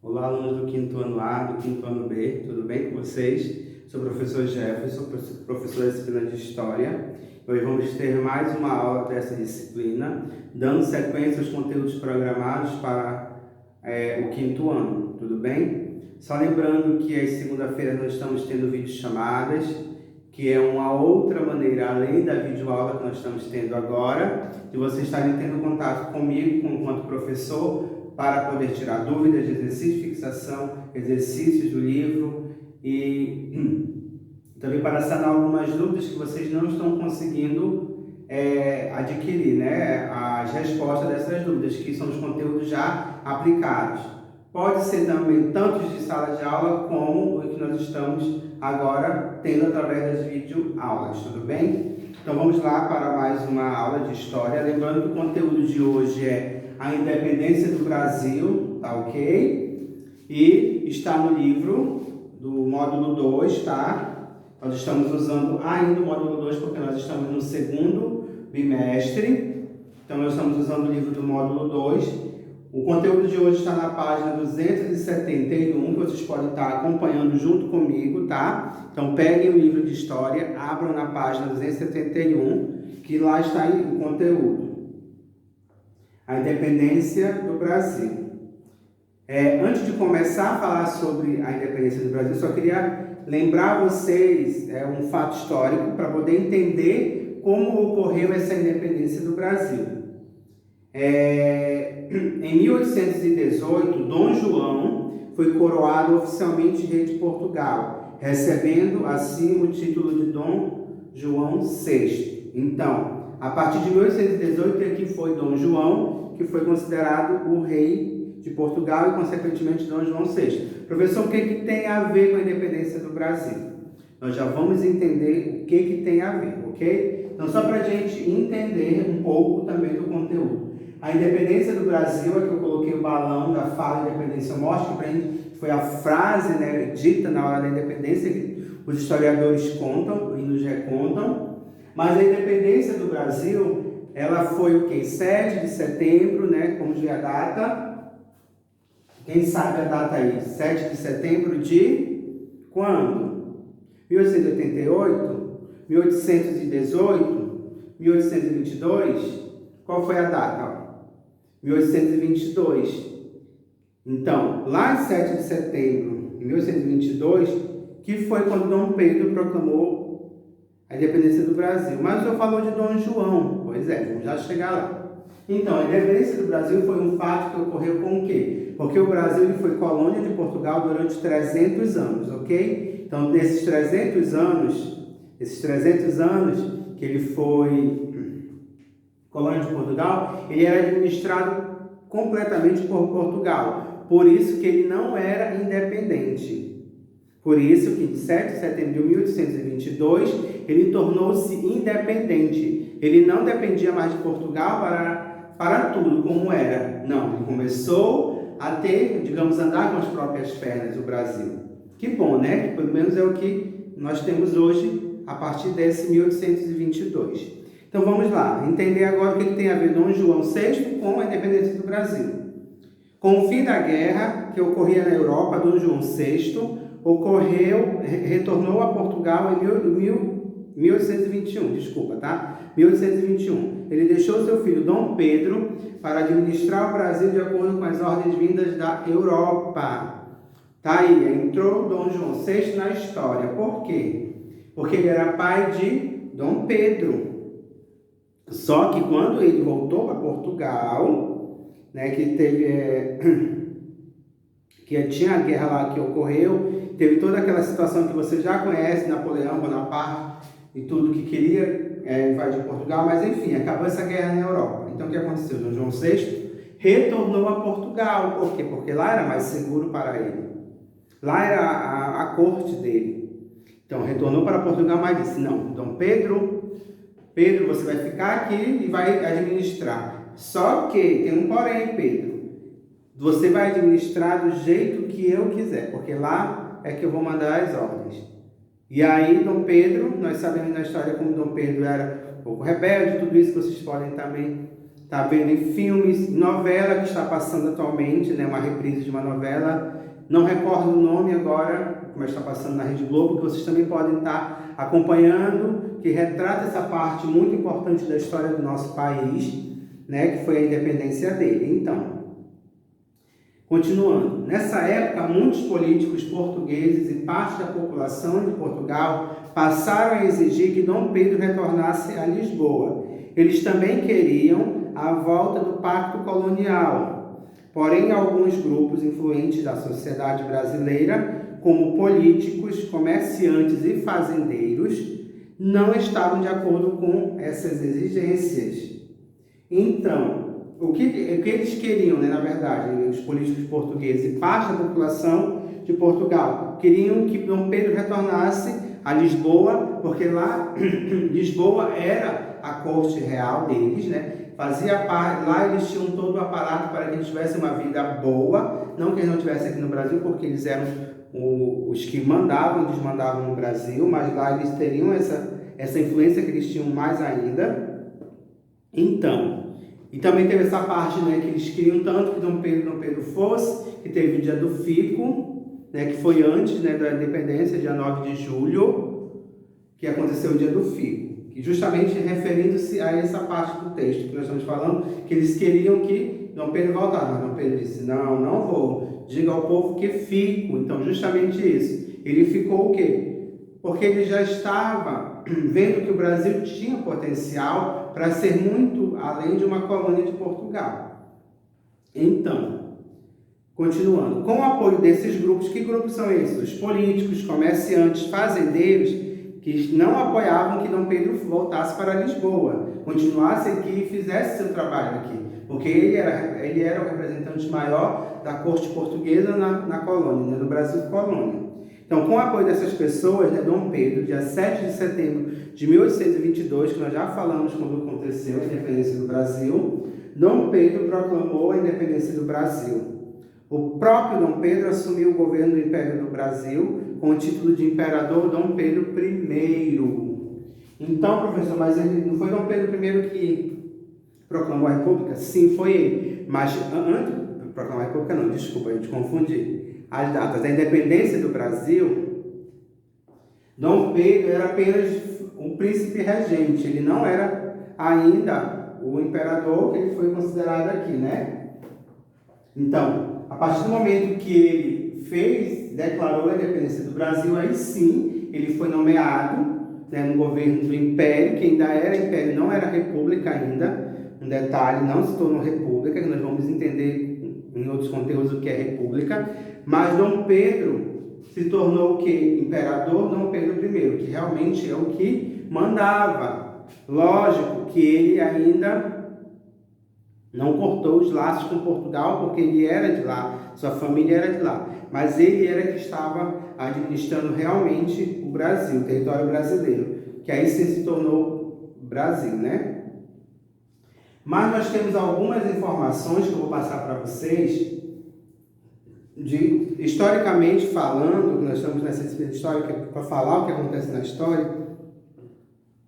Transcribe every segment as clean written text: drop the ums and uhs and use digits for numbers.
Olá, alunos do quinto ano A, do quinto ano B, tudo bem com vocês? Sou o professor Jefferson, professor da disciplina de História. Hoje vamos ter mais uma aula dessa disciplina, dando sequência aos conteúdos programados para o quinto ano, tudo bem? Só lembrando que às segunda-feira nós estamos tendo videochamadas, que é uma outra maneira, além da videoaula que nós estamos tendo agora, de vocês estarem tendo contato comigo, enquanto professor, para poder tirar dúvidas de exercício de fixação, exercícios do livro e também para sanar algumas dúvidas que vocês não estão conseguindo adquirir, né? As respostas dessas dúvidas, que são os conteúdos já aplicados. Pode ser também tanto de sala de aula como o que nós estamos agora tendo através das videoaulas, tudo bem? Então vamos lá para mais uma aula de História. Lembrando que o conteúdo de hoje é a independência do Brasil, tá ok? E está no livro do módulo 2, tá? Nós estamos usando ainda o módulo 2 porque nós estamos no segundo bimestre. Então, nós estamos usando o livro do módulo 2. O conteúdo de hoje está na página 271, que vocês podem estar acompanhando junto comigo, tá? Então, peguem o livro de História, abram na página 271, que lá está o conteúdo. A independência do Brasil. Antes de começar a falar sobre a independência do Brasil, só queria lembrar vocês um fato histórico para poder entender como ocorreu essa independência do Brasil. Em 1818, Dom João foi coroado oficialmente rei de Portugal, recebendo assim o título de Dom João VI. Então, a partir de 1818 é que foi Dom João que foi considerado o rei de Portugal e, consequentemente, Dom João VI. Professor, o que tem a ver com a independência do Brasil? Nós já vamos entender o que tem a ver, ok? Então, só para a gente entender um pouco também do conteúdo. A independência do Brasil, aqui eu coloquei o balão da fala de independência, eu mostro que para a gente foi a frase dita na hora da independência, que os historiadores contam e nos recontam. Mas a independência do Brasil, ela foi o quê? 7 de setembro, né? Vamos ver a data. Quem sabe a data aí? 7 de setembro de quando? 1888? 1818? 1822? Qual foi a data? 1822. Então, lá em 7 de setembro de 1822, que foi quando Dom Pedro proclamou a independência do Brasil. Mas o senhor falou de Dom João. Pois é, vamos já chegar lá. Então, a independência do Brasil foi um fato que ocorreu com o quê? Porque o Brasil ele foi colônia de Portugal durante 300 anos, ok? Então, desses 300 anos que ele foi colônia de Portugal, ele era administrado completamente por Portugal. Por isso que ele não era independente. Por isso que, de 7 de setembro de 1822, ele tornou-se independente. Ele não dependia mais de Portugal para tudo, como era. Não, ele começou a ter, digamos, andar com as próprias pernas, o Brasil. Que bom, né? Que pelo menos é o que nós temos hoje, a partir desse 1822. Então, vamos lá, entender agora o que tem a ver Dom João VI com a independência do Brasil. Com o fim da guerra que ocorria na Europa, Dom João VI retornou a Portugal em 1821, desculpa, tá? 1821. Ele deixou seu filho Dom Pedro para administrar o Brasil de acordo com as ordens vindas da Europa. Tá aí, entrou Dom João VI na história. Por quê? Porque ele era pai de Dom Pedro. Só que quando ele voltou para Portugal, né, que tinha a guerra lá que ocorreu, teve toda aquela situação que você já conhece, Napoleão Bonaparte e tudo que queria invadir Portugal, mas enfim, acabou essa guerra na Europa. Então o que aconteceu? Dom João VI retornou a Portugal. Por quê? Porque lá era mais seguro para ele. Lá era a corte dele. Então retornou para Portugal, mas disse, não, Dom Pedro, você vai ficar aqui e vai administrar. Só que tem um porém, Pedro. Você vai administrar do jeito que eu quiser, porque lá é que eu vou mandar as ordens. E aí, Dom Pedro, nós sabemos na história como Dom Pedro era um pouco rebelde, tudo isso que vocês podem também está vendo em filmes, novela que está passando atualmente, né, uma reprise de uma novela, não recordo o nome agora, mas está passando na Rede Globo, que vocês também podem estar acompanhando, que retrata essa parte muito importante da história do nosso país, né, que foi a independência dele. Então, continuando, nessa época, muitos políticos portugueses e parte da população de Portugal passaram a exigir que Dom Pedro retornasse a Lisboa. Eles também queriam a volta do Pacto Colonial. Porém, alguns grupos influentes da sociedade brasileira, como políticos, comerciantes e fazendeiros, não estavam de acordo com essas exigências. Então, o que eles queriam, né, na verdade, os políticos portugueses e parte da população de Portugal, queriam que Dom Pedro retornasse a Lisboa, porque lá Lisboa era a corte real deles, né? Fazia parte, lá eles tinham todo o aparato para que eles tivessem uma vida boa, não que eles não estivessem aqui no Brasil, porque eles eram os que mandavam, desmandavam no Brasil, mas lá eles teriam essa influência que eles tinham mais ainda. Então, e também teve essa parte, né, que eles queriam tanto que Dom Pedro fosse, que teve o dia do Fico, né, que foi antes, né, da independência, dia 9 de julho, que aconteceu o dia do Fico, que justamente referindo-se a essa parte do texto que nós estamos falando, que eles queriam que Dom Pedro voltasse, mas Dom Pedro disse, não, não vou, diga ao povo que fico. Então, justamente isso. Ele ficou o quê? Porque ele já estava vendo que o Brasil tinha potencial para ser muito além de uma colônia de Portugal. Então, continuando, com o apoio desses grupos, que grupos são esses? Os políticos, comerciantes, fazendeiros, que não apoiavam que Dom Pedro voltasse para Lisboa, continuasse aqui e fizesse seu trabalho aqui, porque ele era o representante maior da corte portuguesa na colônia, né, no Brasil colônia. Então, com o apoio dessas pessoas, né, Dom Pedro, dia 7 de setembro de 1822, que nós já falamos quando aconteceu a independência do Brasil, Dom Pedro proclamou a independência do Brasil. O próprio Dom Pedro assumiu o governo do Império do Brasil com o título de Imperador Dom Pedro I. Então, professor, mas ele não foi Dom Pedro I que proclamou a República? Sim, foi ele. Mas antes de proclamar a República, não, desculpa, a gente confundiu as datas da independência do Brasil. Dom Pedro era apenas um príncipe regente, ele não era ainda o imperador que ele foi considerado aqui, né? Então, a partir do momento que ele declarou a independência do Brasil, aí sim, ele foi nomeado, né, no governo do Império, que ainda era Império, não era República ainda. Um detalhe, não se tornou República, que nós vamos entender em outros conteúdos o que é República. Mas Dom Pedro se tornou o quê? Imperador Dom Pedro I, que realmente é o que mandava. Lógico que ele ainda não cortou os laços com Portugal, porque ele era de lá, sua família era de lá. Mas ele era que estava administrando realmente o Brasil, o território brasileiro, que aí sim se tornou Brasil, né? Mas nós temos algumas informações que eu vou passar para vocês, historicamente falando, nós estamos nessa disciplina histórica para falar o que acontece na história,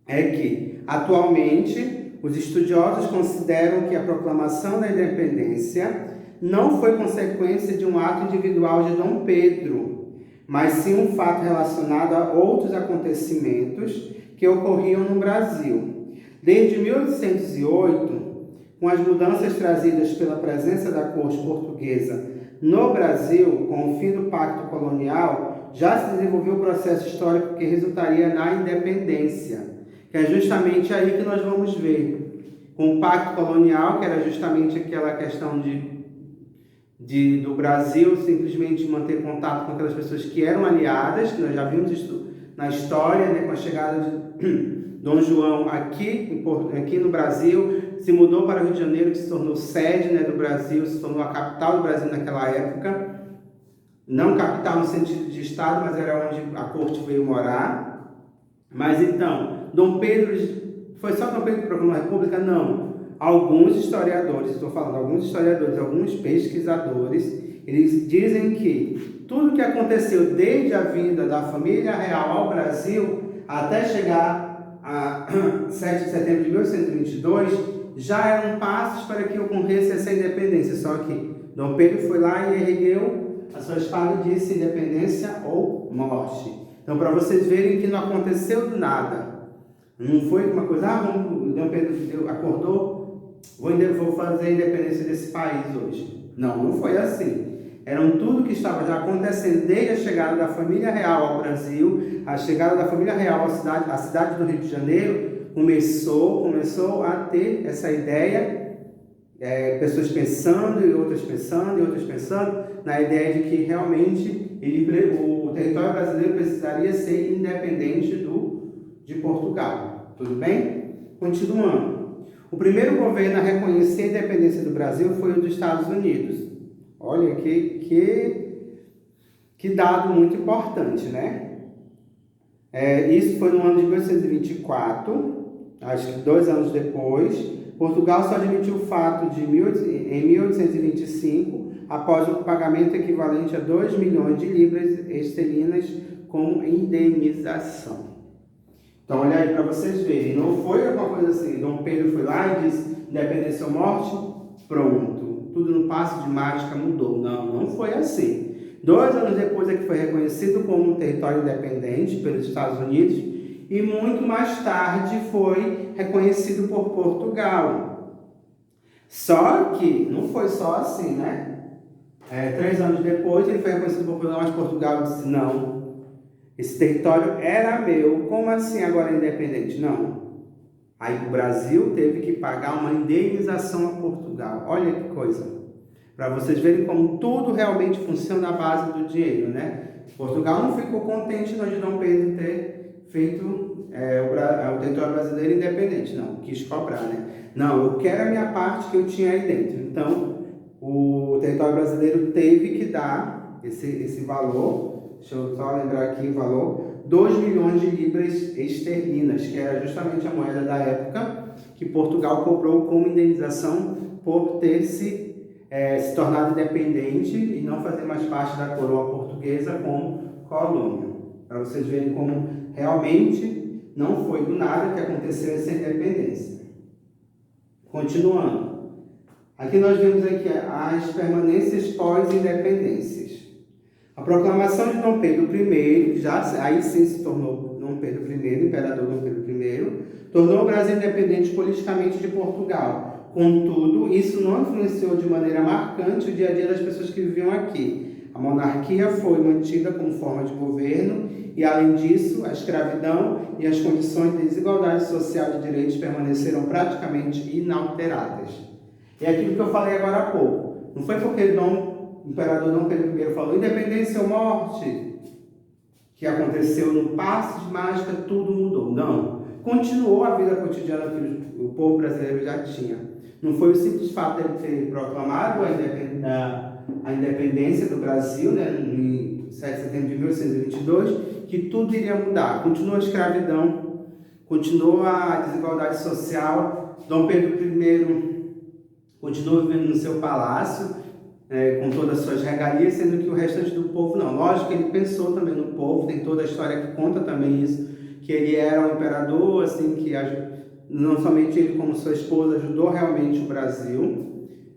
é que, atualmente, os estudiosos consideram que a proclamação da independência não foi consequência de um ato individual de Dom Pedro, mas sim um fato relacionado a outros acontecimentos que ocorriam no Brasil. Desde 1808, com as mudanças trazidas pela presença da corte portuguesa no Brasil, com o fim do Pacto Colonial, já se desenvolveu o processo histórico que resultaria na independência, que é justamente aí que nós vamos ver. Com o Pacto Colonial, que era justamente aquela questão do Brasil simplesmente manter contato com aquelas pessoas que eram aliadas, que nós já vimos isso na história, né, com a chegada de Dom João aqui no Brasil, se mudou para o Rio de Janeiro, que se tornou sede, né, do Brasil, se tornou a capital do Brasil naquela época. Não capital no sentido de estado, mas era onde a corte veio morar. Mas então, Dom Pedro, foi só Dom Pedro que proclamou a República? Não. Alguns historiadores, alguns pesquisadores, eles dizem que tudo que aconteceu desde a vinda da família real ao Brasil até chegar a 7 de setembro de 1822 já eram passos para que ocorresse essa independência. Só que Dom Pedro foi lá e ergueu a sua espada e disse independência ou morte. Então, para vocês verem que não aconteceu do nada. Não foi uma coisa, Dom Pedro acordou, vou fazer a independência desse país hoje. Não foi assim. Eram tudo que estava já acontecendo desde a chegada da família real ao Brasil, a chegada da família real à cidade do Rio de Janeiro, começou a ter essa ideia, pessoas pensando e outras pensando, na ideia de que realmente o território brasileiro precisaria ser independente de Portugal. Tudo bem? Continuando. O primeiro governo a reconhecer a independência do Brasil foi o dos Estados Unidos. Olha que dado muito importante, né? Isso foi no ano de 1824, acho que 2 anos depois. Portugal só admitiu o fato em 1825, após o pagamento equivalente a 2 milhões de libras esterlinas como indenização. Então, olha aí para vocês verem, não foi alguma coisa assim, Dom Pedro foi lá e disse, independência ou morte, pronto, tudo no passo de mágica mudou. Não foi assim. 2 anos depois é que foi reconhecido como um território independente pelos Estados Unidos e muito mais tarde foi reconhecido por Portugal. Só que não foi só assim, né? 3 anos depois ele foi reconhecido por Portugal, mas Portugal disse não. Esse território era meu, como assim agora é independente? Não. Aí o Brasil teve que pagar uma indenização a Portugal. Olha que coisa. Para vocês verem como tudo realmente funciona à base do dinheiro, né? Portugal não ficou contente de Dom Pedro ter feito o território brasileiro independente. Não, quis cobrar, né? Não, eu quero a minha parte que eu tinha aí dentro. Então, o território brasileiro teve que dar esse valor. Deixa eu só lembrar aqui o valor, 2 milhões de libras esterlinas, que era justamente a moeda da época que Portugal cobrou como indenização por ter se tornado independente e não fazer mais parte da coroa portuguesa como colônia. Para vocês verem como realmente não foi do nada que aconteceu essa independência. Continuando. Aqui nós vemos aqui as permanências pós-independências. A proclamação de Dom Pedro I, aí sim se tornou Dom Pedro I, imperador Dom Pedro I, tornou o Brasil independente politicamente de Portugal. Contudo, isso não influenciou de maneira marcante o dia a dia das pessoas que viviam aqui. A monarquia foi mantida como forma de governo e, além disso, a escravidão e as condições de desigualdade social de direitos permaneceram praticamente inalteradas. É aquilo que eu falei agora há pouco. Não foi porque o imperador Dom Pedro I falou independência ou morte que aconteceu no passe de mágica, tudo mudou. Não. Continuou a vida cotidiana que o povo brasileiro já tinha. Não foi o simples fato de ele ter proclamado a independência do Brasil, né, em 7 de setembro de 1822, que tudo iria mudar. Continuou a escravidão, continuou a desigualdade social. Dom Pedro I continuou vivendo no seu palácio, com todas as suas regalias, sendo que o restante do povo não. Lógico que ele pensou também no povo, tem toda a história que conta também isso, que ele era um imperador, assim, que não somente ele como sua esposa ajudou realmente o Brasil,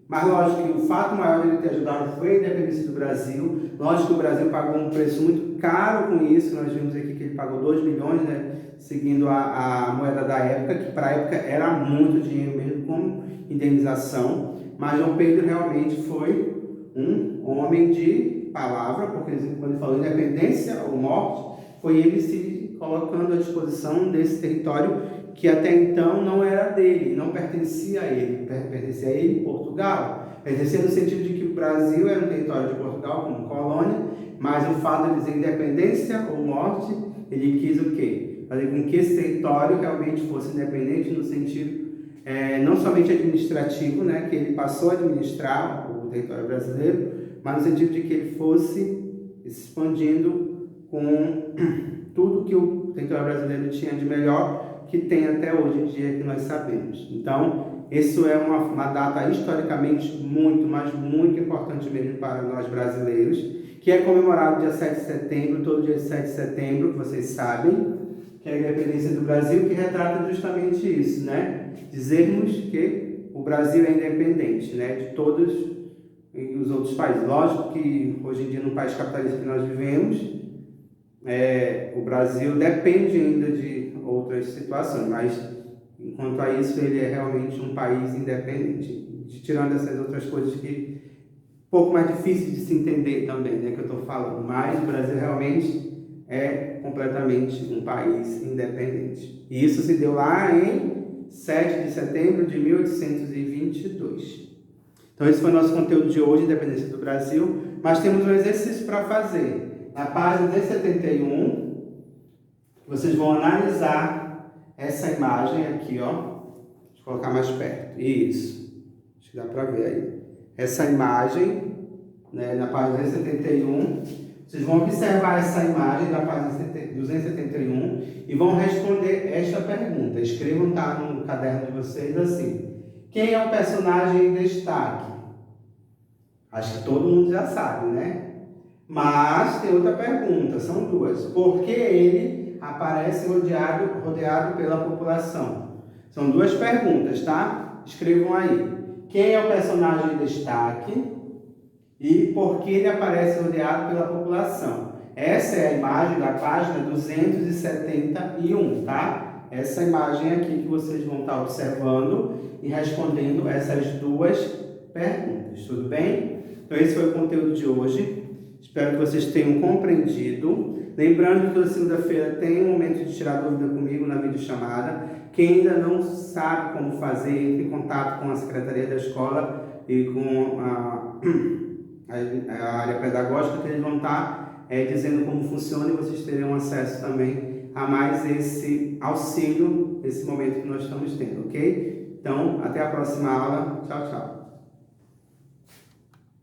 mas lógico que o fato maior de ele ter ajudado foi a independência do Brasil. Lógico que o Brasil pagou um preço muito caro com isso, nós vimos aqui que ele pagou 2 milhões, né, seguindo a moeda da época, que para a época era muito dinheiro mesmo, como indenização, mas Dom Pedro realmente foi um homem de palavra, porque quando ele falou independência ou morte, foi ele se colocando à disposição desse território que até então não era dele, não pertencia a ele, pertencia a ele Portugal, pertencia no sentido de que o Brasil era um território de Portugal como colônia, mas o fato de dizer independência ou morte, ele quis o quê? Fazer com que esse território realmente fosse independente no sentido não somente administrativo, né, que ele passou a administrar o território brasileiro, mas no sentido de que ele fosse expandindo com tudo que o território brasileiro tinha de melhor, que tem até hoje em dia, que nós sabemos. Então, isso é uma data historicamente muito, mas muito importante mesmo para nós brasileiros, que é comemorado dia 7 de setembro, todo dia 7 de setembro, vocês sabem, que é a independência do Brasil, que retrata justamente isso, né? Dizermos que o Brasil é independente, né, de todos os outros países. Lógico que hoje em dia, no país capitalista que nós vivemos, o Brasil depende ainda de outras situações, mas enquanto a isso, ele é realmente um país independente, tirando essas outras coisas que um pouco mais difícil de se entender também, né, que eu estou falando, mas o Brasil realmente é completamente um país independente. E isso se deu lá em 7 de setembro de 1822. Então esse foi o nosso conteúdo de hoje, Independência do Brasil, mas temos um exercício para fazer. Na página 271, vocês vão analisar essa imagem aqui, ó. Deixa eu colocar mais perto. Isso. Acho que dá para ver aí. Essa imagem, né, na página 271, vocês vão observar essa imagem da página 271 e vão responder esta pergunta. Escrevam, tá, no caderno de vocês assim: quem é o personagem em destaque? Acho que todo mundo já sabe, né? Mas tem outra pergunta, são duas. Por que ele aparece rodeado pela população? São duas perguntas, tá? Escrevam aí. Quem é o personagem em destaque? E por que ele aparece rodeado pela população? Essa é a imagem da página 271, tá? Essa imagem aqui que vocês vão estar observando e respondendo essas duas perguntas, tudo bem? Então esse foi o conteúdo de hoje. Espero que vocês tenham compreendido. Lembrando que toda segunda-feira tem um momento de tirar dúvida comigo na videochamada. Quem ainda não sabe como fazer, entre em contato com a Secretaria da Escola e com a área pedagógica, que eles vão estar dizendo como funciona e vocês terão acesso também a mais esse auxílio, esse momento que nós estamos tendo, ok? Então, até a próxima aula. Tchau, tchau.